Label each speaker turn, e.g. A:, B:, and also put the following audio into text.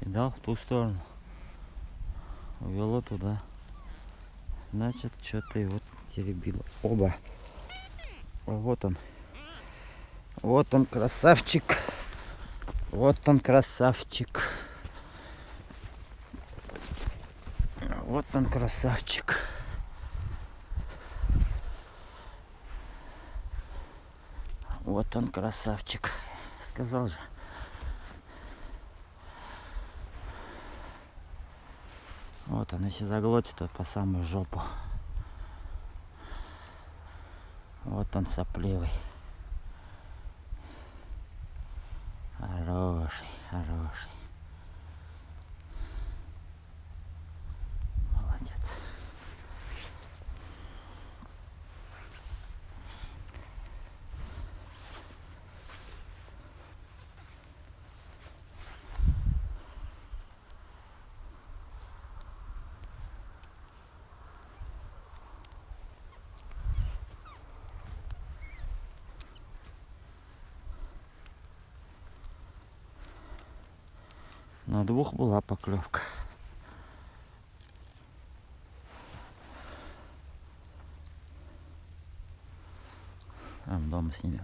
A: Кидал в ту сторону. Увело туда. Значит, что-то его теребило. Оба. Вот он. Вот он, красавчик. Вот он, красавчик. Вот он, красавчик. Вот он, красавчик. Сказал же. Вот он, если заглотит, то по самую жопу. Вот он, сопливый. Хороший, хороший. Молодец. На двух была поклевка. Дома снимем.